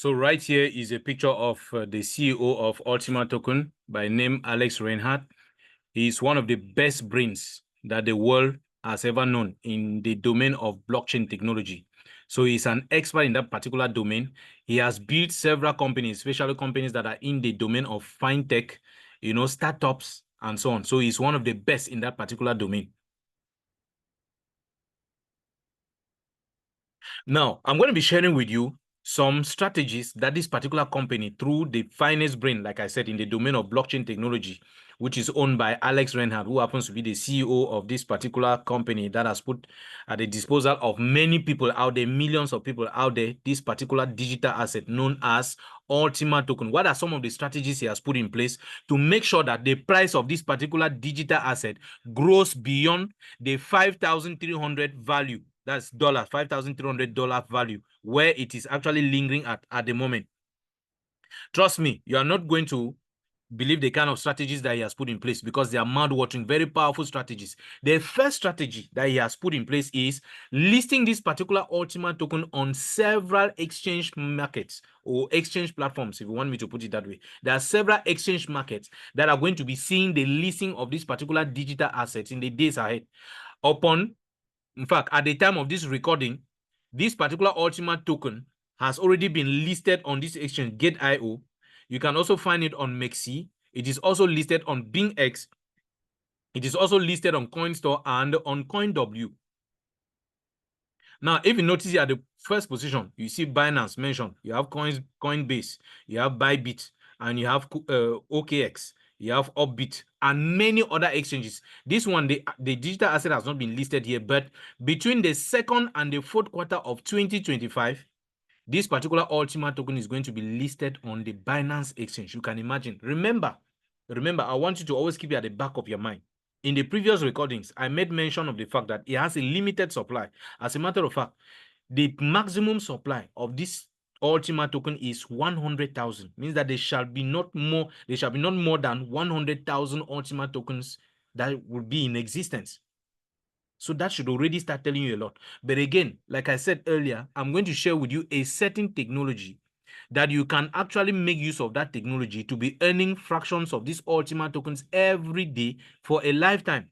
So right here is a picture of the CEO of Ultima token by name Alex Reinhardt. He's one of the best brains that the world has ever known in the domain of blockchain technology. So he's an expert in that particular domain. He has built several companies, especially companies that are in the domain of fintech, startups and so on. So he's one of the best in that particular domain. Now, I'm going to be sharing with you some strategies that this particular company, through the finest brain, like I said, in the domain of blockchain technology, which is owned by Alex Reinhardt, who happens to be the CEO of this particular company that has put at the disposal of many people out there, millions of people out there, this particular digital asset known as Ultima token. What are some of the strategies he has put in place to make sure that the price of this particular digital asset grows beyond the 5,300 value? That's $5,300 value, where it is actually lingering at the moment. Trust me, you are not going to believe the kind of strategies that he has put in place, because they are mouth-watering, very powerful strategies. The first strategy that he has put in place is listing this particular Ultima token on several exchange markets or exchange platforms, if you want me to put it that way. There are several exchange markets that are going to be seeing the listing of this particular digital assets in the days ahead. In fact, at the time of this recording, this particular Ultima token has already been listed on this exchange, Gate.io. You can also find it on Mexi. It is also listed on BingX. It is also listed on CoinStore and on CoinW. Now, if you notice here at the first position, you see Binance mentioned. You have Coinbase, you have Bybit, and you have OKX. You have Upbit and many other exchanges. This one, the digital asset has not been listed here, but between the second and the fourth quarter of 2025, this particular Ultima token is going to be listed on the Binance exchange. You can imagine. Remember, I want you to always keep it at the back of your mind. In the previous recordings, I made mention of the fact that it has a limited supply. As a matter of fact, the maximum supply of this Ultima token is 100,000. Means that there shall be not more than 100,000 Ultima tokens that will be in existence. So that should already start telling you a lot. But again, like I said earlier, I'm going to share with you a certain technology that you can actually make use of that technology to be earning fractions of these Ultima tokens every day for a lifetime.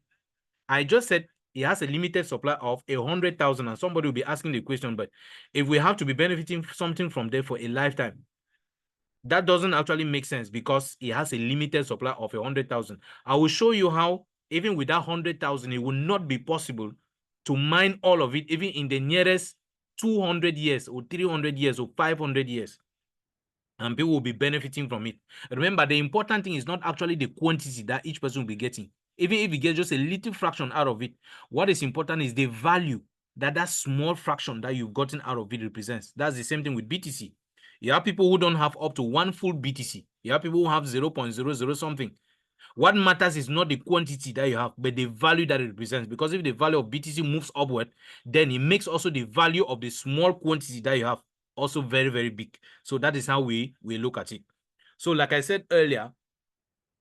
I just said it has a limited supply of 100,000, and somebody will be asking the question, but if we have to be benefiting something from there for a lifetime, that doesn't actually make sense, because it has a limited supply of 100,000. I will show you how, even with that 100,000, it will not be possible to mine all of it, even in the nearest 200 years or 300 years or 500 years. And people will be benefiting from it. Remember, the important thing is not actually the quantity that each person will be getting. Even if you get just a little fraction out of it, what is important is the value that that small fraction that you've gotten out of it represents. That's the same thing with BTC. You have people who don't have up to one full BTC. You have people who have 0.00 something. What matters is not the quantity that you have, but the value that it represents. Because if the value of BTC moves upward, then it makes also the value of the small quantity that you have also very, very big. So that is how we look at it. So like I said earlier,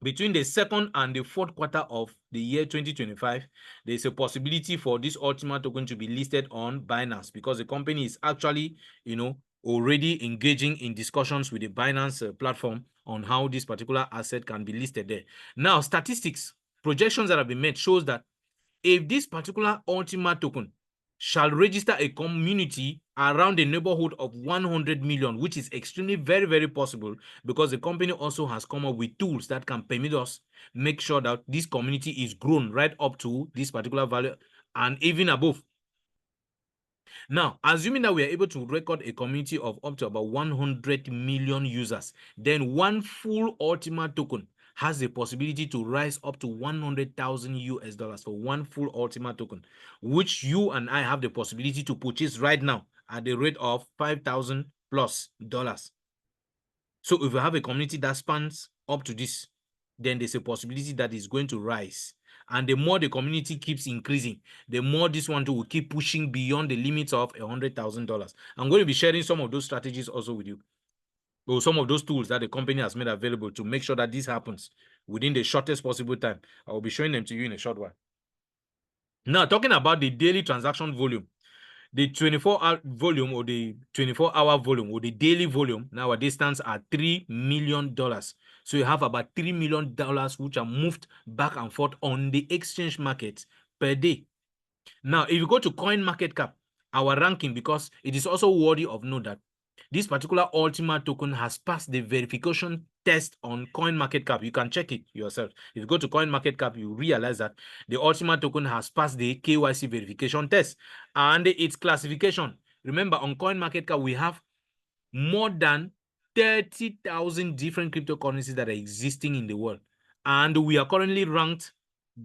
between the second and the fourth quarter of the year 2025, there's a possibility for this Ultima token to be listed on Binance, because the company is actually, already engaging in discussions with the Binance platform on how this particular asset can be listed there. Now, statistics, projections that have been made shows that if this particular Ultima token shall register a community around the neighborhood of 100 million, which is extremely very, very possible, because the company also has come up with tools that can permit us make sure that this community is grown right up to this particular value and even above. Now, assuming that we are able to record a community of up to about 100 million users, then one full Ultima token has the possibility to rise up to 100,000 US dollars for one full Ultima token, which you and I have the possibility to purchase right now at the rate of $5,000 plus. So if you have a community that spans up to this, then there's a possibility that it's going to rise. And the more the community keeps increasing, the more this one too will keep pushing beyond the limits of $100,000. I'm going to be sharing some of those strategies also with you, or some of those tools that the company has made available to make sure that this happens within the shortest possible time. I will be showing them to you in a short while. Now, talking about the daily transaction volume, The 24-hour volume or the 24-hour volume or the daily volume nowadays stands at $3 million. So you have about $3 million which are moved back and forth on the exchange market per day. Now, if you go to coin market cap, our ranking, because it is also worthy of note that this particular Ultima token has passed the verification test on coin market cap. You can check it yourself. If you go to coin market cap, you realize that the Ultima token has passed the KYC verification test and its classification. Remember, on coin market cap, we have more than 30,000 different cryptocurrencies that are existing in the world. And we are currently ranked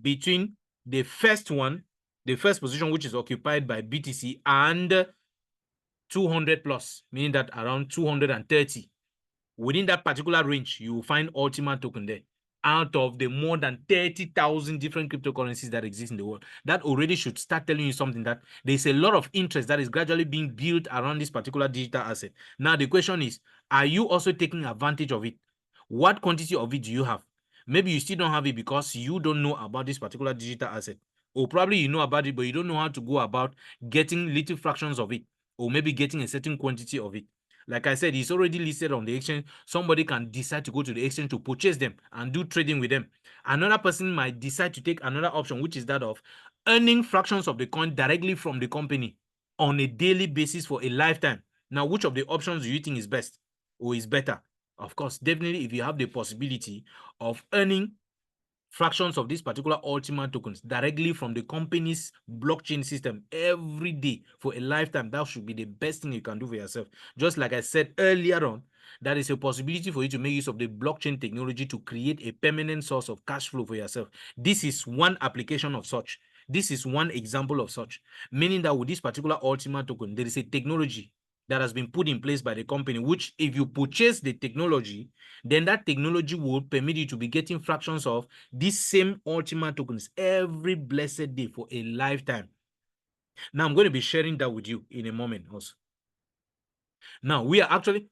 between the first position, which is occupied by BTC, and 200 plus, meaning that around 230. Within that particular range, you will find Ultima token there. Out of the more than 30,000 different cryptocurrencies that exist in the world, that already should start telling you something, that there's a lot of interest that is gradually being built around this particular digital asset. Now, the question is, are you also taking advantage of it? What quantity of it do you have? Maybe you still don't have it because you don't know about this particular digital asset. Or probably you know about it, but you don't know how to go about getting little fractions of it, or maybe getting a certain quantity of it. Like I said, it's already listed on the exchange. Somebody can decide to go to the exchange to purchase them and do trading with them. Another person might decide to take another option, which is that of earning fractions of the coin directly from the company on a daily basis for a lifetime. Now, which of the options do you think is best or is better? Of course, definitely if you have the possibility of earning fractions of these particular Ultima tokens directly from the company's blockchain system every day for a lifetime, that should be the best thing you can do for yourself. Just like I said earlier on, that is a possibility for you to make use of the blockchain technology to create a permanent source of cash flow for yourself. This is one application of such. This is one example of such, meaning that with this particular Ultima token, there is a technology that has been put in place by the company, which if you purchase the technology, then that technology will permit you to be getting fractions of these same Ultima tokens every blessed day for a lifetime. Now, I'm going to be sharing that with you in a moment also. Now, we are actually,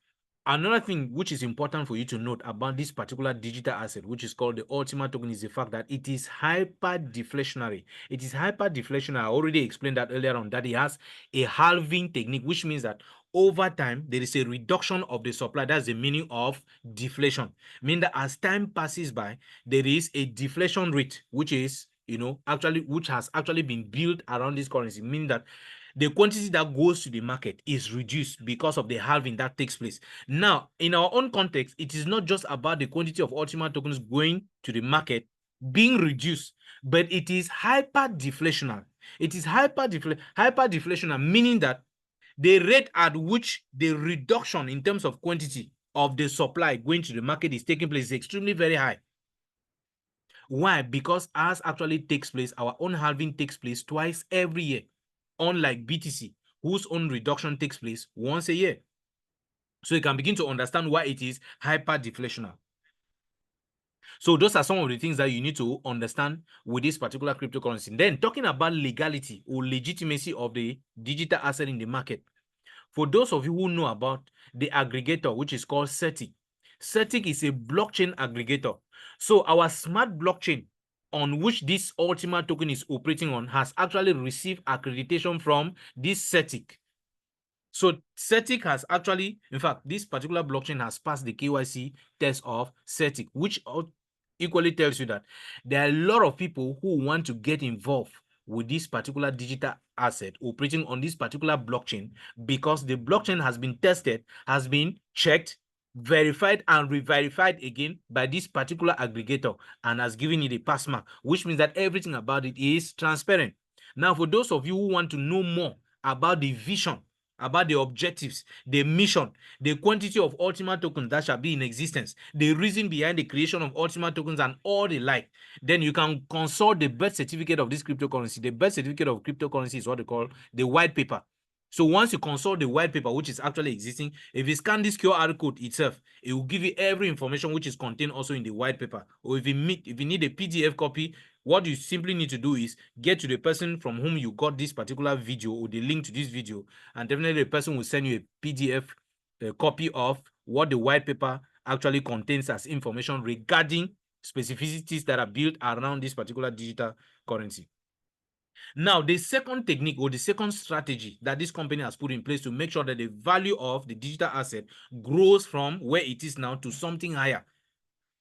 another thing which is important for you to note about this particular digital asset, which is called the Ultima token, is the fact that it is hyper deflationary. It is hyper deflationary. I already explained that earlier on, that it has a halving technique, which means that over time, there is a reduction of the supply. That's the meaning of deflation. Meaning that as time passes by, there is a deflation rate, which is, which has actually been built around this currency, meaning that the quantity that goes to the market is reduced because of the halving that takes place. Now, in our own context, it is not just about the quantity of Ultima tokens going to the market being reduced, but it is hyper deflationary. It is hyper deflationary, meaning that the rate at which the reduction in terms of quantity of the supply going to the market is taking place is extremely very high. Why? Because ours actually takes place, our own halving takes place twice every year, unlike BTC, whose own reduction takes place once a year. So you can begin to understand why it is hyper deflationary. So those are some of the things that you need to understand with this particular cryptocurrency. Then talking about legality or legitimacy of the digital asset in the market. For those of you who know about the aggregator, which is called CETIC, CETIC is a blockchain aggregator. So our smart blockchain on which this Ultima token is operating on has actually received accreditation from this CETIC. So CETIC has actually, in fact, this particular blockchain has passed the KYC test of CETIC, which equally tells you that there are a lot of people who want to get involved with this particular digital asset operating on this particular blockchain, because the blockchain has been tested, has been checked, verified, and re-verified again by this particular aggregator, and has given it a pass mark, which means that everything about it is transparent. Now, for those of you who want to know more about the vision, about the objectives, the mission, the quantity of Ultima tokens that shall be in existence, the reason behind the creation of Ultima tokens, and all the like, then you can consult the birth certificate of this cryptocurrency. The birth certificate of cryptocurrency is what they call the white paper. So once you consult the white paper, which is actually existing, if you scan this QR code itself, it will give you every information which is contained also in the white paper. Or if you need a PDF copy, what you simply need to do is get to the person from whom you got this particular video or the link to this video, and definitely the person will send you a PDF copy of what the white paper actually contains as information regarding specificities that are built around this particular digital currency. Now, the second technique or the second strategy that this company has put in place to make sure that the value of the digital asset grows from where it is now to something higher,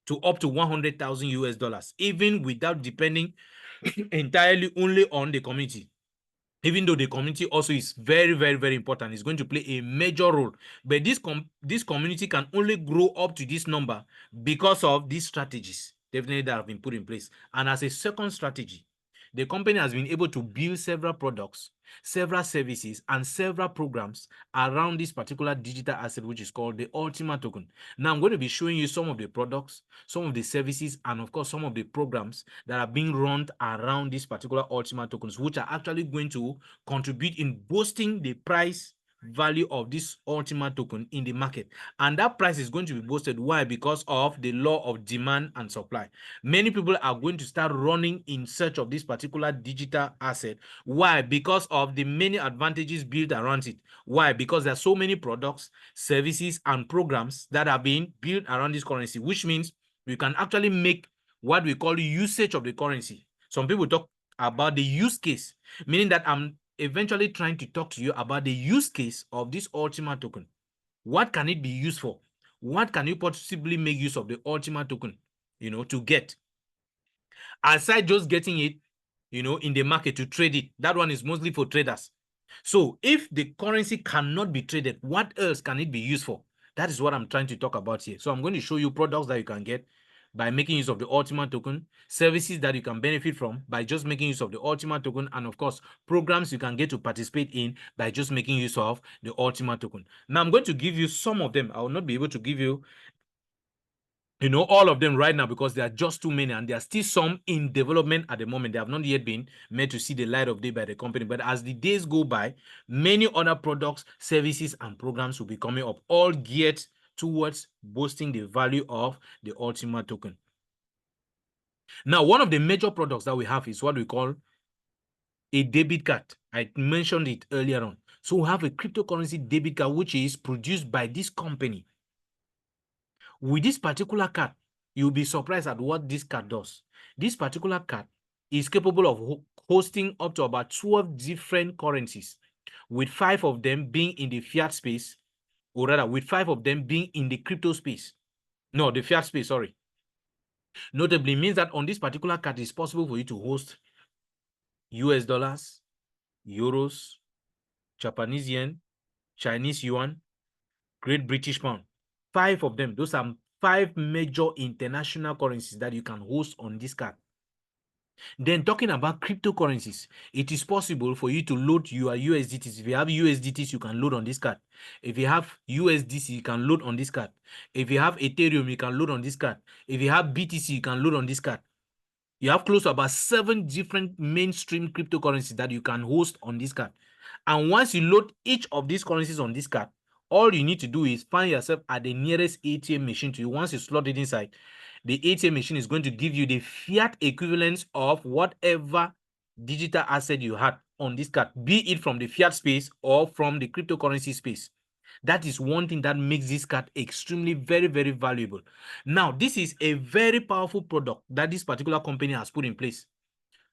to up to 100,000 US dollars, even without depending entirely only on the community. Even though the community also is very, very, very important, it's going to play a major role. But this community can only grow up to this number because of these strategies, definitely, that have been put in place. And as a second strategy, the company has been able to build several products, several services, and several programs around this particular digital asset, which is called the Ultima token. Now, I'm going to be showing you some of the products, some of the services, and of course, some of the programs that are being run around this particular Ultima tokens, which are actually going to contribute in boosting the price value of this Ultima token in the market. And that price is going to be boosted. Why? Because of the law of demand and supply. Many people are going to start running in search of this particular digital asset. Why? Because of the many advantages built around it. Why? Because there are so many products, services, and programs that are being built around this currency, which means we can actually make what we call usage of the currency. Some people talk about the use case, meaning that I'm eventually trying to talk to you about the use case of this Ultima token. What can it be used for? What can you possibly make use of the Ultima token, to get? Aside just getting it, in the market to trade it, that one is mostly for traders. So if the currency cannot be traded, what else can it be used for? That is what I'm trying to talk about here. So I'm going to show you products that you can get by making use of the Ultima token, services that you can benefit from by just making use of the Ultima token, and of course, programs you can get to participate in by just making use of the Ultima token. Now, I'm going to give you some of them. I will not be able to give you all of them right now because there are just too many, and there are still some in development at the moment. They have not yet been made to see the light of day by the company. But as the days go by, many other products, services, and programs will be coming up, all geared towards boosting the value of the Ultima token. Now, one of the major products that we have is what we call a debit card. I mentioned it earlier on. So we have a cryptocurrency debit card, which is produced by this company. With this particular card, you'll be surprised at what this card does. This particular card is capable of hosting up to about 12 different currencies, with 5 of them being in the fiat space, or rather, with 5 of them being in the crypto space. No, the fiat space, sorry. Notably, means that on this particular card, it's possible for you to host US dollars, euros, Japanese yen, Chinese yuan, Great British pound. 5 of them. Those are 5 major international currencies that you can host on this card. Then talking about cryptocurrencies, it is possible for you to load your USDTs. If you have USDTs, you can load on this card. If you have USDC, you can load on this card. If you have Ethereum, you can load on this card. If you have BTC, you can load on this card. You have close to about 7 different mainstream cryptocurrencies that you can host on this card. And once you load each of these currencies on this card, all you need to do is find yourself at the nearest ATM machine to you. Once you slot it inside, the ATM machine is going to give you the fiat equivalence of whatever digital asset you had on this card, be it from the fiat space or from the cryptocurrency space. That is one thing that makes this card extremely very, very valuable. Now, this is a very powerful product that this particular company has put in place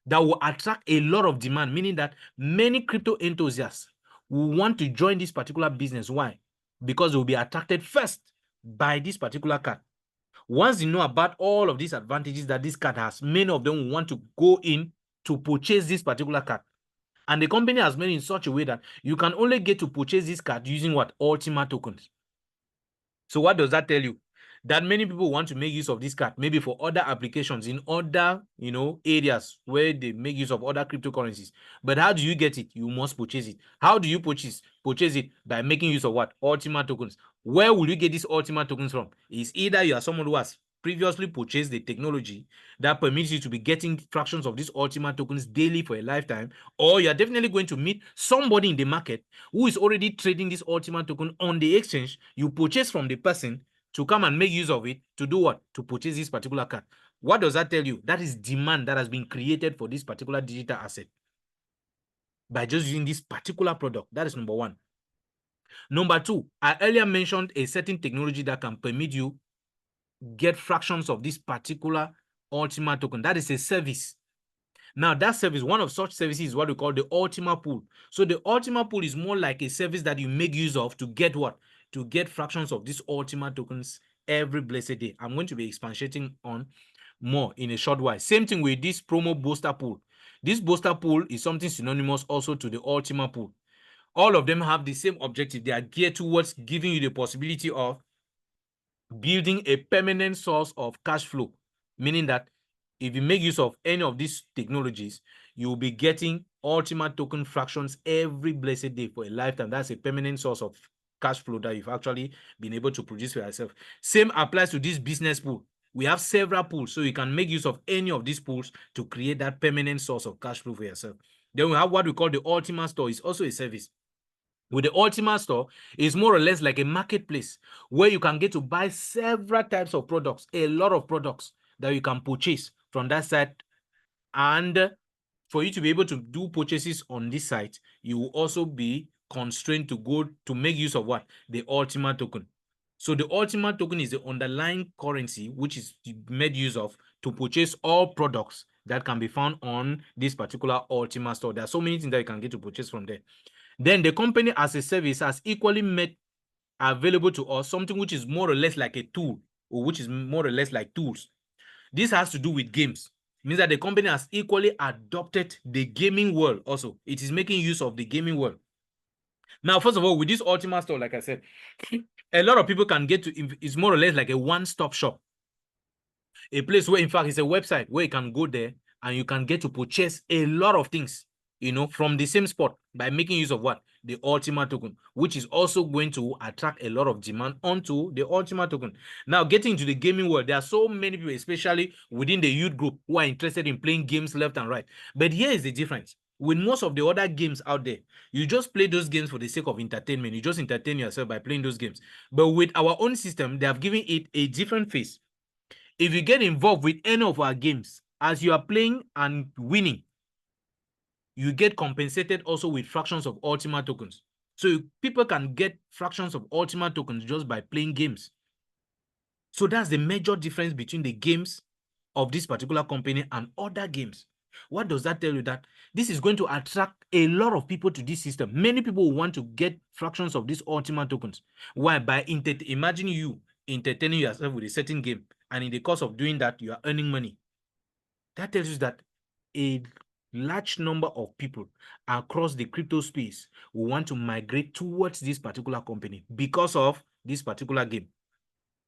that will attract a lot of demand, meaning that many crypto enthusiasts will want to join this particular business. Why? Because they will be attracted first by this particular card. Once you know about all of these advantages that this card has, many of them will want to go in to purchase this particular card. And the company has made it in such a way that you can only get to purchase this card using what? Ultima tokens. So what does that tell you? That many people want to make use of this card, maybe for other applications in other, areas where they make use of other cryptocurrencies. But how do you get it? You must purchase it. How do you purchase? Purchase it by making use of what? Ultima tokens. Where will you get these Ultima tokens from? It's either you are someone who has previously purchased the technology that permits you to be getting fractions of these Ultima tokens daily for a lifetime, or you're definitely going to meet somebody in the market who is already trading this Ultima token on the exchange. You purchase from the person to come and make use of it to do what? To purchase this particular card. What does that tell you? That is demand that has been created for this particular digital asset by just using this particular product. That is number one. Number two, I earlier mentioned a certain technology that can permit you get fractions of this particular Ultima token. That is a service. Now, that service, one of such services is what we call the Ultima pool. So the Ultima pool is more like a service that you make use of to get what? To get fractions of these Ultima tokens every blessed day. I'm going to be expatiating on more in a short while. Same thing with this promo booster pool. This booster pool is something synonymous also to the Ultima pool. All of them have the same objective. They are geared towards giving you the possibility of building a permanent source of cash flow, meaning that if you make use of any of these technologies, you will be getting Ultima token fractions every blessed day for a lifetime. That's a permanent source of cash flow that you've actually been able to produce for yourself. Same applies to this business pool. We have several pools, so you can make use of any of these pools to create that permanent source of cash flow for yourself. Then we have what we call the Ultima store. It's also a service. With the Ultima store, it's more or less like a marketplace where you can get to buy several types of products, a lot of products that you can purchase from that site. And for you to be able to do purchases on this site, you will also be constrained to go to make use of what? The Ultima token. So the Ultima token is the underlying currency which is made use of to purchase all products that can be found on this particular Ultima store. There are so many things that you can get to purchase from there. Then the company as a service has equally made available to us something which is more or less like a tool, or which is more or less like tools. This has to do with games. It means that the company has equally adopted the gaming world also. It is making use of the gaming world. Now, first of all, with this Ultima store, like I said, a lot of people can get to, it's more or less like a one-stop shop. A place where, in fact, it's a website where you can go there and you can get to purchase a lot of things, from the same spot by making use of what? The Ultima token, which is also going to attract a lot of demand onto the Ultima token. Now, getting into the gaming world, there are so many people, especially within the youth group, who are interested in playing games left and right. But here is the difference. With most of the other games out there, you just play those games for the sake of entertainment. You just entertain yourself by playing those games. But with our own system, they have given it a different face. If you get involved with any of our games, as you are playing and winning, you get compensated also with fractions of Ultima tokens. So people can get fractions of Ultima tokens just by playing games. So that's the major difference between the games of this particular company and other games. What does that tell you? That this is going to attract a lot of people to this system. Many people want to get fractions of these Ultima tokens. Why? By imagine you entertaining yourself with a certain game, and in the course of doing that, you are earning money. That tells you that a large number of people across the crypto space will want to migrate towards this particular company because of this particular game,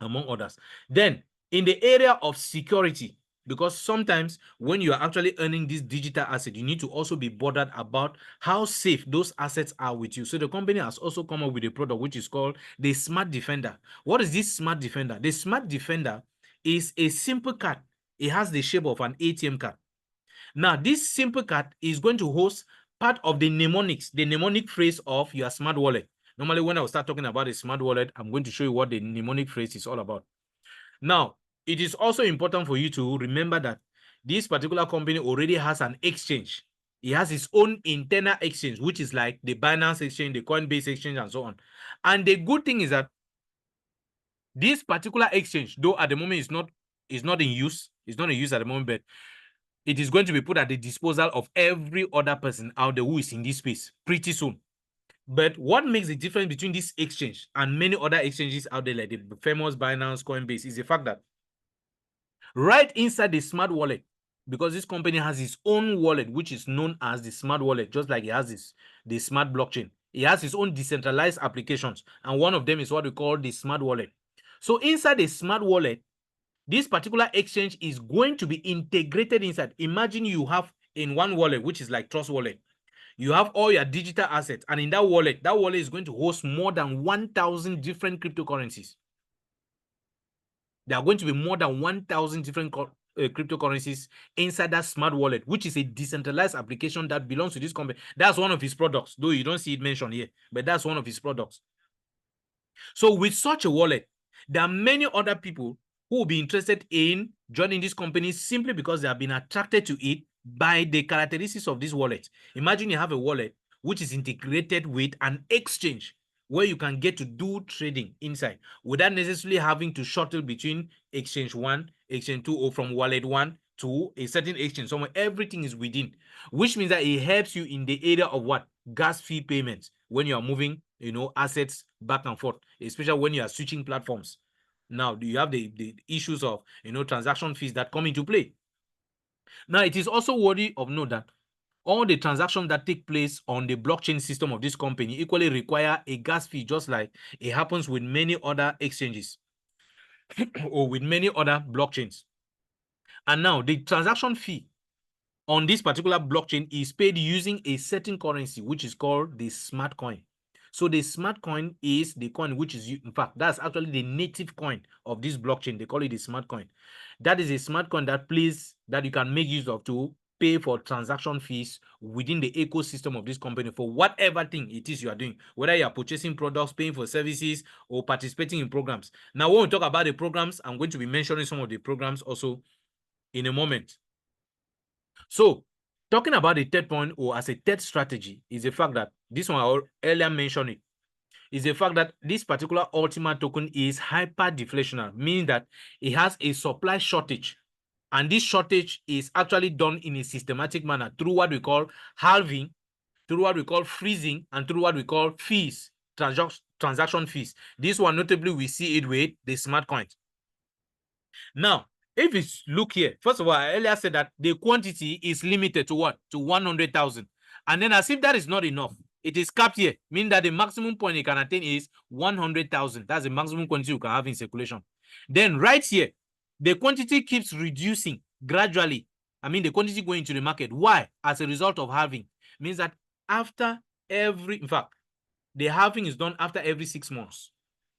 among others. Then, in the area of security, because sometimes when you are actually earning this digital asset, you need to also be bothered about how safe those assets are with you. So the company has also come up with a product which is called the Smart Defender. What is this Smart Defender? The Smart Defender is a simple card. It has the shape of an ATM card. Now, this simple card is going to host part of the mnemonic phrase of your smart wallet. Normally, when I will start talking about a smart wallet, I'm going to show you what the mnemonic phrase is all about. Now, it is also important for you to remember that this particular company already has an exchange. It has its own internal exchange, which is like the Binance exchange, the Coinbase exchange, and so on. And the good thing is that this particular exchange, though at the moment is not in use, it's not in use at the moment, but it is going to be put at the disposal of every other person out there who is in this space pretty soon. But what makes the difference between this exchange and many other exchanges out there, like the famous Binance, Coinbase, is the fact that right inside the smart wallet, because this company has its own wallet, which is known as the smart wallet, just like it has the smart blockchain. It has its own decentralized applications, and one of them is what we call the smart wallet. So inside the smart wallet, this particular exchange is going to be integrated inside. Imagine you have in one wallet, which is like Trust Wallet, you have all your digital assets, and in that wallet is going to host more than 1,000 different cryptocurrencies. There are going to be more than 1,000 different cryptocurrencies inside that smart wallet, which is a decentralized application that belongs to this company. That's one of his products, though you don't see it mentioned here, but that's one of his products. So with such a wallet, there are many other people who will be interested in joining this company simply because they have been attracted to it by the characteristics of this wallet. Imagine you have a wallet which is integrated with an exchange where you can get to do trading inside without necessarily having to shuttle between exchange 1, exchange 2, or from wallet 1 to a certain exchange somewhere. Everything is within, which means that it helps you in the area of what? Gas fee payments when you are moving, assets back and forth, especially when you are switching platforms. Now, do you have the issues of, transaction fees that come into play? Now, it is also worthy of note that all the transactions that take place on the blockchain system of this company equally require a gas fee, just like it happens with many other exchanges or with many other blockchains. And now the transaction fee on this particular blockchain is paid using a certain currency, which is called the smart coin. So the smart coin is the coin which is, in fact, that's actually the native coin of this blockchain. They call it the smart coin. That is a smart coin that you can make use of to pay for transaction fees within the ecosystem of this company for whatever thing it is you are doing, whether you are purchasing products, paying for services, or participating in programs. Now, when we talk about the programs, I'm going to be mentioning some of the programs also in a moment. So, talking about the third point, or as a third strategy, is the fact that this one I earlier mentioned it, is the fact that this particular Ultima token is hyper deflationary, meaning that it has a supply shortage. And this shortage is actually done in a systematic manner through what we call halving, through what we call freezing, and through what we call fees, transaction fees. This one, notably, we see it with the smart coins. Now, if you look here, first of all, I earlier said that the quantity is limited to what? To 100,000. And then as if that is not enough, it is capped here, meaning that the maximum point you can attain is 100,000. That's the maximum quantity you can have in circulation. Then right here, the quantity keeps reducing gradually. I mean, the quantity going to the market. Why? As a result of halving. Means that after in fact, the halving is done after every 6 months.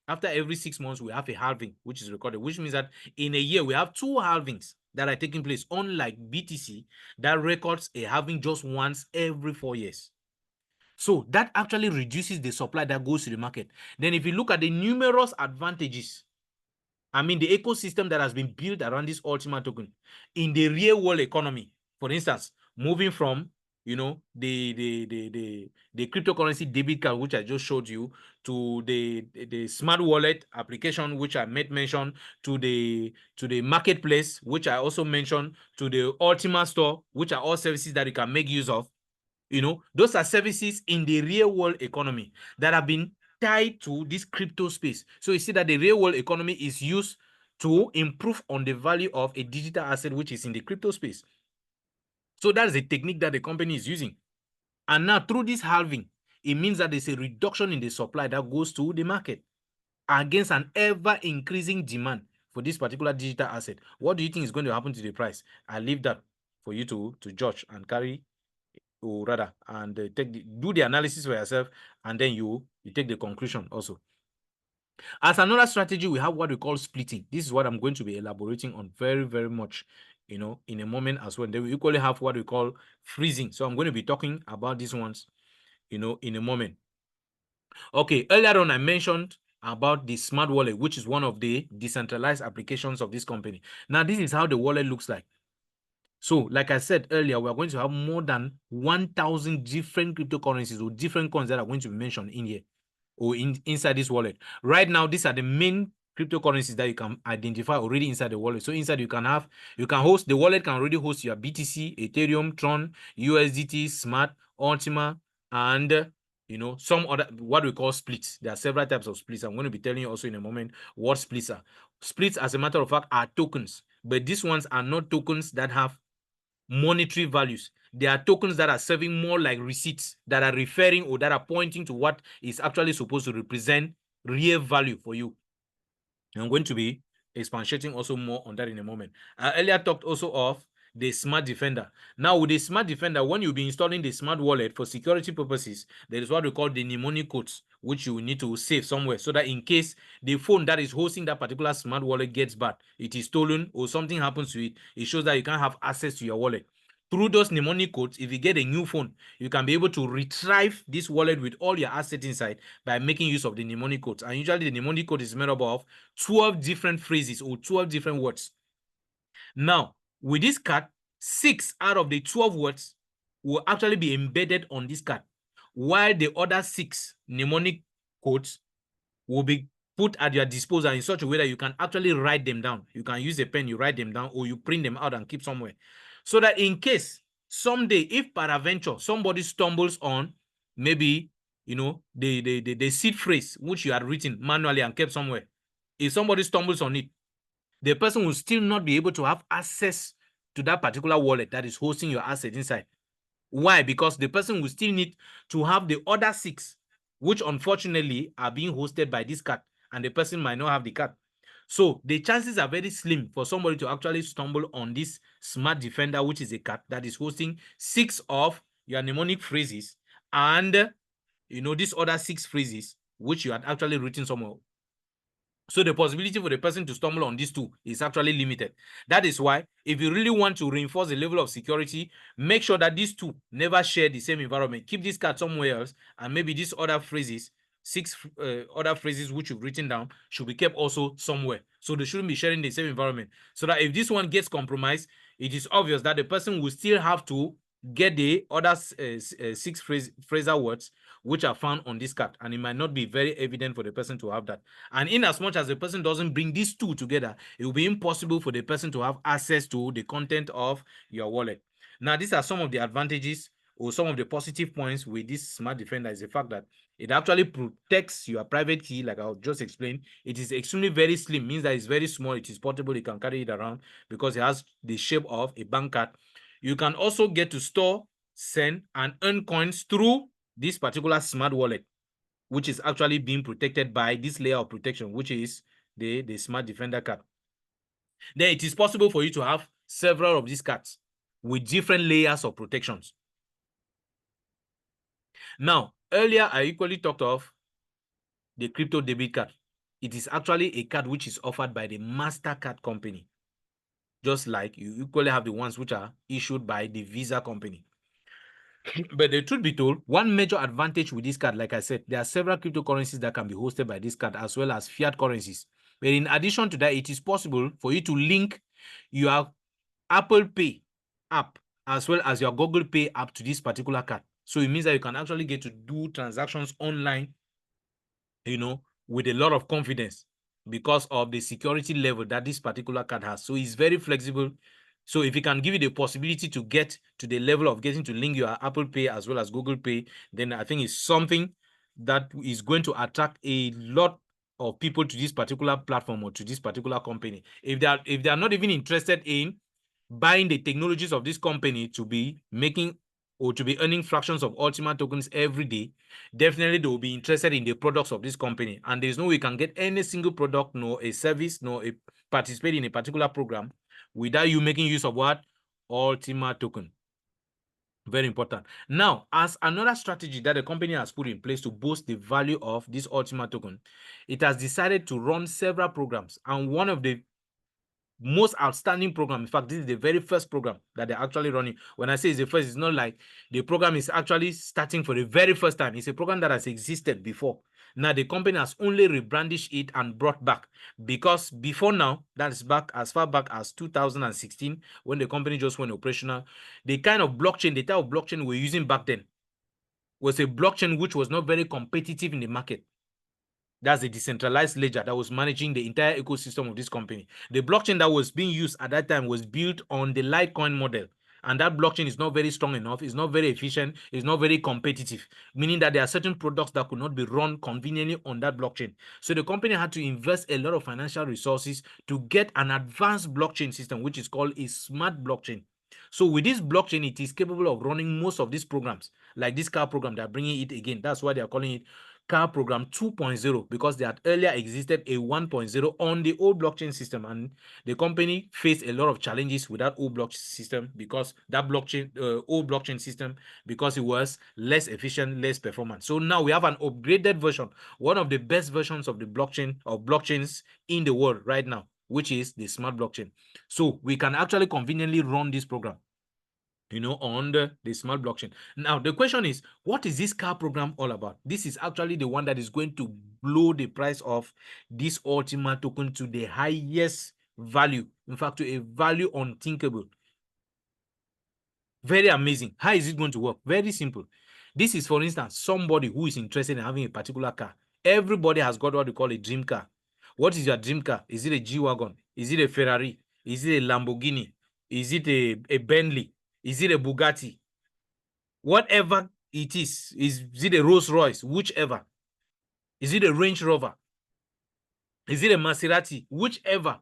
After every 6 months, we have a halving, which is recorded, which means that in a year, we have 2 halvings that are taking place, unlike BTC, that records a halving just once every 4 years. So that actually reduces the supply that goes to the market. Then if you look at the numerous advantages, I mean, the ecosystem that has been built around this Ultima token in the real world economy, for instance, moving from the cryptocurrency debit card, which I just showed you, to the smart wallet application, which I made mention, to the marketplace, which I also mentioned, to the Ultima store, which are all services that you can make use of. Those are services in the real world economy that have been tied to this crypto space. So you see that the real world economy is used to improve on the value of a digital asset, which is in the crypto space. So that is a technique that the company is using. And now through this halving, it means that there's a reduction in the supply that goes to the market against an ever-increasing demand for this particular digital asset. What do you think is going to happen to the price? I leave that for you to judge and carry, or rather, and do the analysis for yourself, and then you take the conclusion also. As another strategy, we have what we call splitting. This is what I'm going to be elaborating on very, very much, in a moment as well. Then we equally have what we call freezing. So I'm going to be talking about these ones, in a moment. Okay, earlier on I mentioned about the smart wallet, which is one of the decentralized applications of this company. Now, this is how the wallet looks like. So, like I said earlier, we are going to have more than 1,000 different cryptocurrencies or different coins that are going to be mentioned in here or inside this wallet. Right now, these are the main cryptocurrencies that you can identify already inside the wallet. So inside you can host, the wallet can already host your BTC, Ethereum, Tron, USDT, Smart, Ultima, and some other, what we call splits. There are several types of splits. I'm going to be telling you also in a moment what splits are. Splits, as a matter of fact, are tokens, but these ones are not tokens that have monetary values. They are tokens that are serving more like receipts, that are referring or that are pointing to what is actually supposed to represent real value for you. I'm going to be expatiating also more on that in a moment. I earlier talked also of the Smart Defender. Now, with the Smart Defender, when you'll be installing the smart wallet for security purposes, there is what we call the mnemonic codes, which you will need to save somewhere so that in case the phone that is hosting that particular smart wallet gets bad, it is stolen, or something happens to it, it shows that you can't have access to your wallet. Through those mnemonic codes, if you get a new phone, you can be able to retrieve this wallet with all your assets inside by making use of the mnemonic codes. And usually the mnemonic code is made up of 12 different phrases or 12 different words. Now, with this card, 6 out of the 12 words will actually be embedded on this card, while the other 6 mnemonic codes will be put at your disposal in such a way that you can actually write them down. You can use a pen, you write them down, or you print them out and keep somewhere. So that in case someday, if peradventure somebody stumbles on maybe, the seed phrase which you had written manually and kept somewhere, if somebody stumbles on it, the person will still not be able to have access to that particular wallet that is hosting your asset inside. Why? Because the person will still need to have the other 6, which unfortunately are being hosted by this card, and the person might not have the card. So the chances are very slim for somebody to actually stumble on this smart defender, which is a card that is hosting 6 of your mnemonic phrases and these other 6 phrases which you had actually written somewhere. So the possibility for the person to stumble on these 2 is actually limited. That is why if you really want to reinforce the level of security, make sure that these 2 never share the same environment. Keep this card somewhere else, and maybe these other phrases, 6 other phrases which you've written down, should be kept also somewhere. So they shouldn't be sharing the same environment. So that if this one gets compromised, it is obvious that the person will still have to get the other 6 phrasal words which are found on this card, and it might not be very evident for the person to have that. And in as much as the person doesn't bring these 2 together, it will be impossible for the person to have access to the content of your wallet. Now, these are some of the advantages or some of the positive points with this smart defender, is the fact that it actually protects your private key, like I'll just explain. It is extremely very slim, means that it's very small, it is portable, you can carry it around because it has the shape of a bank card. You can also get to store, send, and earn coins through this particular smart wallet, which is actually being protected by this layer of protection, which is the smart defender card. Then it is possible for you to have several of these cards with different layers of protections. Now, earlier I equally talked of the crypto debit card. It is actually a card which is offered by the MasterCard company, just like you equally have the ones which are issued by the Visa company. But the truth be told, one major advantage with this card, like I said, there are several cryptocurrencies that can be hosted by this card as well as fiat currencies. But in addition to that, it is possible for you to link your Apple Pay app as well as your Google Pay app to this particular card. So it means that you can actually get to do transactions online, with a lot of confidence because of the security level that this particular card has. So it's very flexible. So if it can give you the possibility to get to the level of getting to link your Apple Pay as well as Google Pay, then I think it's something that is going to attract a lot of people to this particular platform or to this particular company. If they are not even interested in buying the technologies of this company to be making or to be earning fractions of Ultima tokens every day, definitely they will be interested in the products of this company. And there's no way you can get any single product, nor a service, nor participate in a particular program without you making use of what? Ultima token. Very important. Now, as another strategy that the company has put in place to boost the value of this Ultima token, it has decided to run several programs. And one of the most outstanding program, in fact, this is the very first program that they're actually running. When I say it's the first, it's not like the program is actually starting for the very first time. It's a program that has existed before. Now the company has only rebrandished it and brought back, because before now, that's back as far back as 2016 when the company just went operational. The kind of blockchain, the type of blockchain we're using back then was a blockchain which was not very competitive in the market. That's a decentralized ledger that was managing the entire ecosystem of this company. The blockchain that was being used at that time was built on the Litecoin model. And that blockchain is not very strong enough, it's not very efficient, it's not very competitive, meaning that there are certain products that could not be run conveniently on that blockchain. So the company had to invest a lot of financial resources to get an advanced blockchain system, which is called a smart blockchain. So with this blockchain, it is capable of running most of these programs, like this car program, they're bringing it again. That's why they are calling it car program 2.0, because they had earlier existed a 1.0 on the old blockchain system, and the company faced a lot of challenges with that old blockchain system, because that old blockchain system, because it was less efficient, less performant. So now we have an upgraded version, one of the best versions of the blockchain or blockchains in the world right now, which is the smart blockchain. So we can actually conveniently run this program on the smart blockchain. Now, the question is, what is this car program all about? This is actually the one that is going to blow the price of this Ultima token to the highest value. In fact, to a value unthinkable. Very amazing. How is it going to work? Very simple. This is, for instance, somebody who is interested in having a particular car. Everybody has got what we call a dream car. What is your dream car? Is it a G-Wagon? Is it a Ferrari? Is it a Lamborghini? Is it a Bentley? Is it a Bugatti? Whatever it is it a Rolls Royce? Whichever. Is it a Range Rover? Is it a Maserati? Whichever.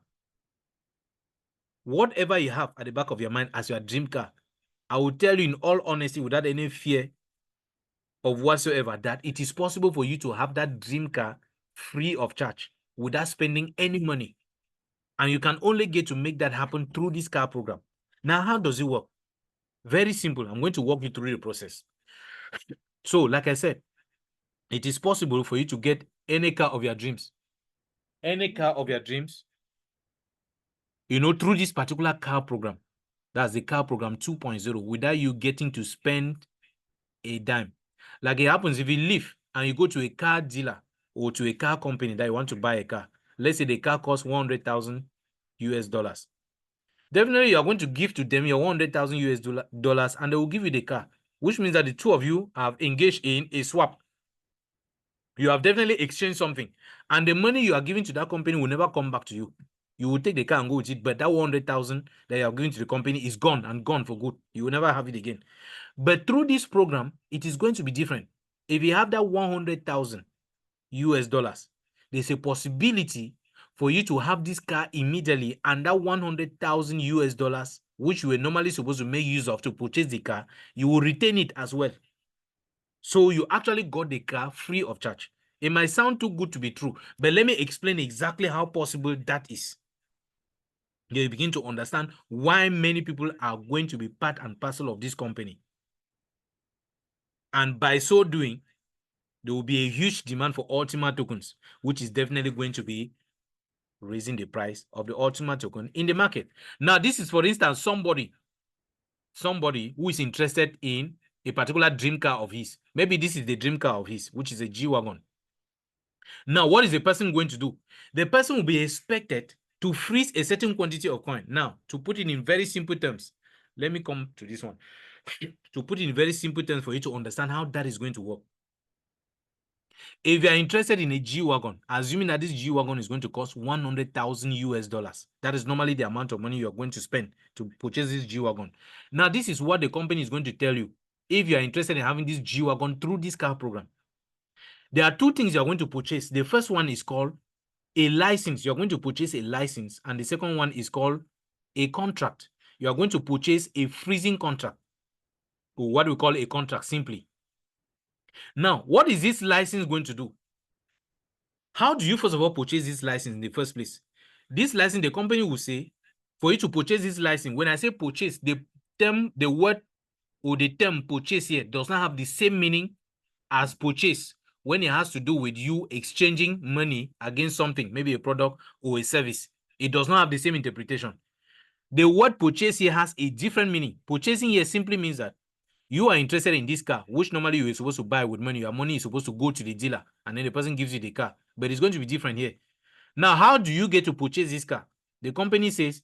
Whatever you have at the back of your mind as your dream car, I will tell you in all honesty, without any fear of whatsoever, that it is possible for you to have that dream car free of charge without spending any money. And you can only get to make that happen through this car program. Now, how does it work? Very simple. I'm going to walk you through the process. So, like I said, it is possible for you to get any car of your dreams. Any car of your dreams, through this particular car program. That's the car program 2.0, without you getting to spend a dime. Like it happens if you leave and you go to a car dealer or to a car company that you want to buy a car. Let's say the car costs 100,000 US dollars. Definitely, you are going to give to them your 100,000 US dollars and they will give you the car, which means that the two of you have engaged in a swap. You have definitely exchanged something, and the money you are giving to that company will never come back to you. You will take the car and go with it, but that 100,000 that you are giving to the company is gone and gone for good. You will never have it again. But through this program, it is going to be different. If you have that 100,000 US dollars, there's a possibility for you to have this car immediately, and that 100,000 US dollars, which you were normally supposed to make use of to purchase the car, you will retain it as well. So you actually got the car free of charge. It might sound too good to be true, but let me explain exactly how possible that is. You begin to understand why many people are going to be part and parcel of this company. And by so doing, there will be a huge demand for Ultima tokens, which is definitely going to be raising the price of the Ultima token in the market. Now, this is, for instance, somebody who is interested in a particular dream car of his. Maybe this is the dream car of his, which is a G-Wagon. Now, what is the person going to do? The person will be expected to freeze a certain quantity of coin. Now, to put it in very simple terms, let me come to this one. To put it in very simple terms for you to understand how that is going to work. If you are interested in a G-Wagon, assuming that this G-Wagon is going to cost 100,000 US dollars, that is normally the amount of money you are going to spend to purchase this G-Wagon. Now, this is what the company is going to tell you if you are interested in having this G-Wagon through this car program. There are two things you are going to purchase. The first one is called a license. You are going to purchase a license, and the second one is called a contract. You are going to purchase a freezing contract, or what we call a contract simply. Now, what is this license going to do? How do you first of all purchase this license in the first place? This license, the company will say, for you to purchase this license, when I say purchase, the word or the term purchase here does not have the same meaning as purchase when it has to do with you exchanging money against something, maybe a product or a service. It does not have the same interpretation. The word purchase here has a different meaning. Purchasing here simply means that you are interested in this car, which normally you are supposed to buy with money. Your money is supposed to go to the dealer, and then the person gives you the car. But it's going to be different here. Now, how do you get to purchase this car? The company says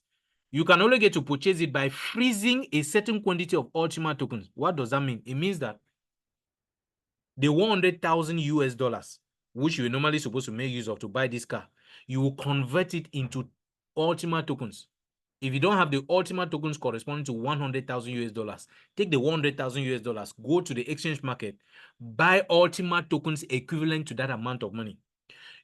you can only get to purchase it by freezing a certain quantity of Ultima tokens. What does that mean? It means that the 100,000 US dollars, which you're normally supposed to make use of to buy this car, you will convert it into Ultima tokens. If you don't have the Ultima tokens corresponding to 100,000 US dollars, take the 100,000 US dollars, go to the exchange market, buy Ultima tokens equivalent to that amount of money.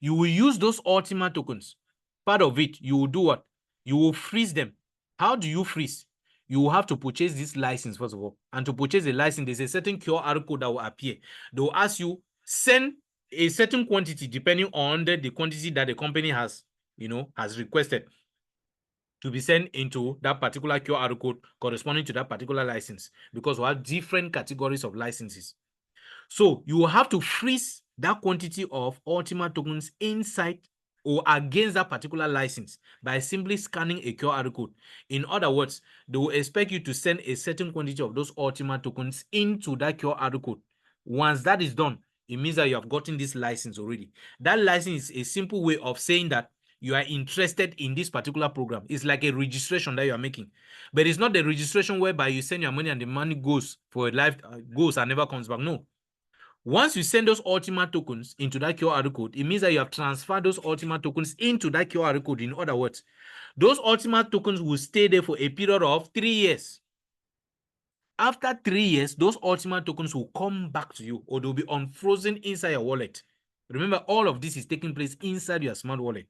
You will use those Ultima tokens. Part of it, you will do what? You will freeze them. How do you freeze? You will have to purchase this license, first of all. And to purchase the license, there's a certain QR code that will appear. They will ask you, send a certain quantity depending on the quantity that the company has requested to be sent into that particular QR code corresponding to that particular license, because we have different categories of licenses. So you will have to freeze that quantity of Ultima tokens inside or against that particular license by simply scanning a QR code. In other words, they will expect you to send a certain quantity of those Ultima tokens into that QR code. Once that is done, it means that you have gotten this license already. That license is a simple way of saying that you are interested in this particular program. It's like a registration that you are making. But it's not the registration whereby you send your money and the money goes for a life, goes and never comes back. No. Once you send those Ultima tokens into that QR code, it means that you have transferred those Ultima tokens into that QR code. In other words, those Ultima tokens will stay there for a period of 3 years. After 3 years, those Ultima tokens will come back to you, or they'll be unfrozen inside your wallet. Remember, all of this is taking place inside your smart wallet.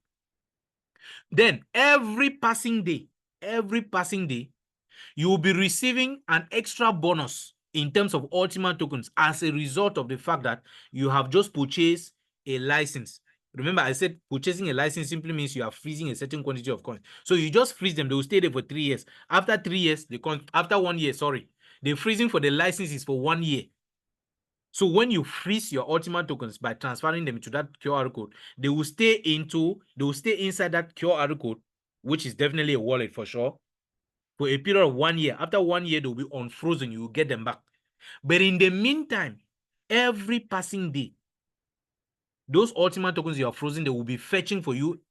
Then every passing day, you will be receiving an extra bonus in terms of Ultima tokens as a result of the fact that you have just purchased a license. Remember, I said purchasing a license simply means you are freezing a certain quantity of coins. So you just freeze them. They will stay there for 3 years. After 3 years, after 1 year, sorry, the freezing for the license is for 1 year. So when you freeze your Ultima tokens by transferring them to that QR code, they will stay inside that QR code, which is definitely a wallet for sure, for a period of 1 year. After 1 year, they'll be unfrozen. You will get them back. But in the meantime, every passing day, those Ultima tokens you are frozen, they will be fetching for you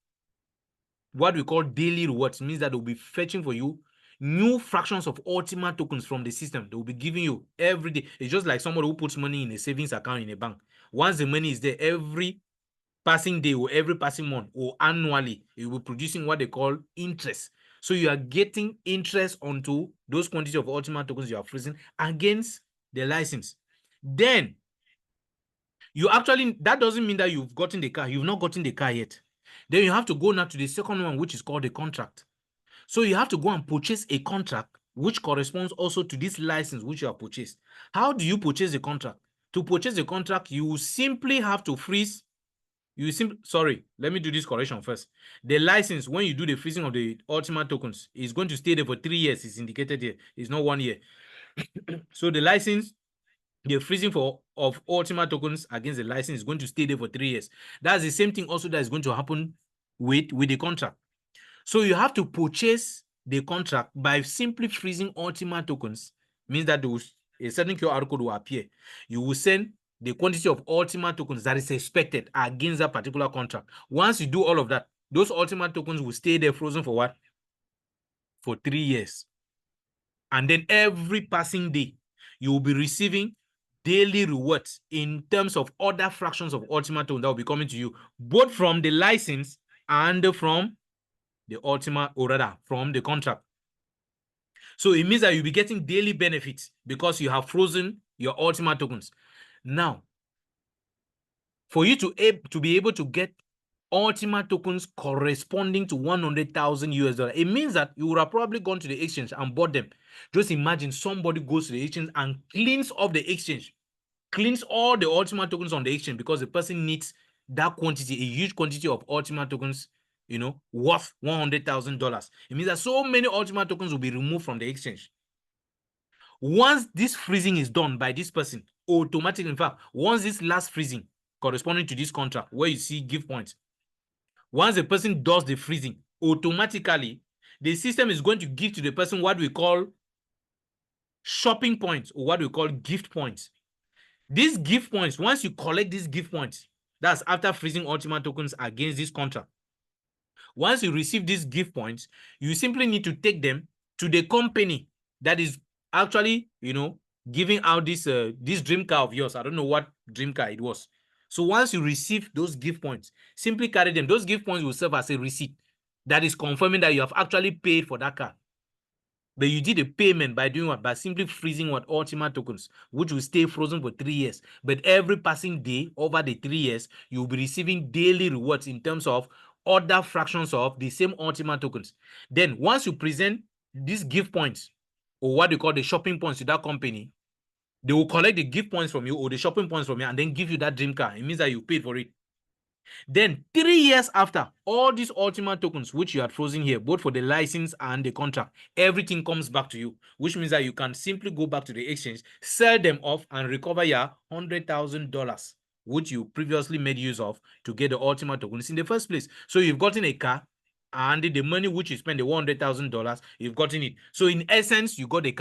what we call daily rewards. It means that they'll be fetching for you new fractions of Ultima tokens from the system. They will be giving you every day. It's just like somebody who puts money in a savings account in a bank. Once the money is there, every passing day or every passing month or annually, it will be producing what they call interest. So you are getting interest onto those quantity of Ultima tokens you are freezing against the license. Then that doesn't mean that you've gotten the car. You've not gotten the car yet. Then you have to go now to the second one, which is called the contract. So you have to go and purchase a contract which corresponds also to this license which you have purchased. How do you purchase the contract? To purchase the contract, you simply have to freeze. Sorry, let me do this correction first. The license, when you do the freezing of the Ultima tokens, is going to stay there for 3 years. It's indicated here. It's not 1 year. So the license, the freezing of Ultima tokens against the license is going to stay there for 3 years. That's the same thing also that is going to happen with the contract. So you have to purchase the contract by simply freezing Ultima tokens. Means that a certain QR code will appear. You will send the quantity of Ultima tokens that is expected against that particular contract. Once you do all of that, those Ultima tokens will stay there frozen for what? For 3 years. And then every passing day, you will be receiving daily rewards in terms of other fractions of Ultima token that will be coming to you, both from the license and from the Ultima, or rather from the contract. So it means that you'll be getting daily benefits because you have frozen your Ultima tokens. Now, for you to be able to get Ultima tokens corresponding to 100,000 US dollars, it means that you would have probably gone to the exchange and bought them. Just imagine somebody goes to the exchange and cleans up the exchange, cleans all the Ultima tokens on the exchange because the person needs that quantity, a huge quantity of Ultima tokens, worth $100,000. It means that so many Ultima tokens will be removed from the exchange. Once this freezing is done by this person, automatically, in fact, once this last freezing corresponding to this contract where you see give points, once the person does the freezing, automatically, the system is going to give to the person what we call shopping points, or what we call gift points. These gift points, once you collect these gift points, that's after freezing Ultima tokens against this contract. Once you receive these gift points, you simply need to take them to the company that is actually, giving out this dream car of yours. I don't know what dream car it was. So once you receive those gift points, simply carry them. Those gift points will serve as a receipt that is confirming that you have actually paid for that car. But you did a payment by doing what? By simply freezing what? Ultima tokens, which will stay frozen for 3 years. But every passing day over the 3 years, you'll be receiving daily rewards in terms of other fractions of the same Ultima tokens. Then once you present these gift points, or what they call the shopping points, to that company, they will collect the gift points from you or the shopping points from you and then give you that dream car. It means that you paid for it. Then 3 years after, all these Ultima tokens which you had frozen here, both for the license and the contract, everything comes back to you, which means that you can simply go back to the exchange, sell them off, and recover your $100,000, which you previously made use of to get the Ultima tokens in the first place. So you've gotten a car, and the money which you spent, the $100,000, you've gotten it. So in essence, you got a car.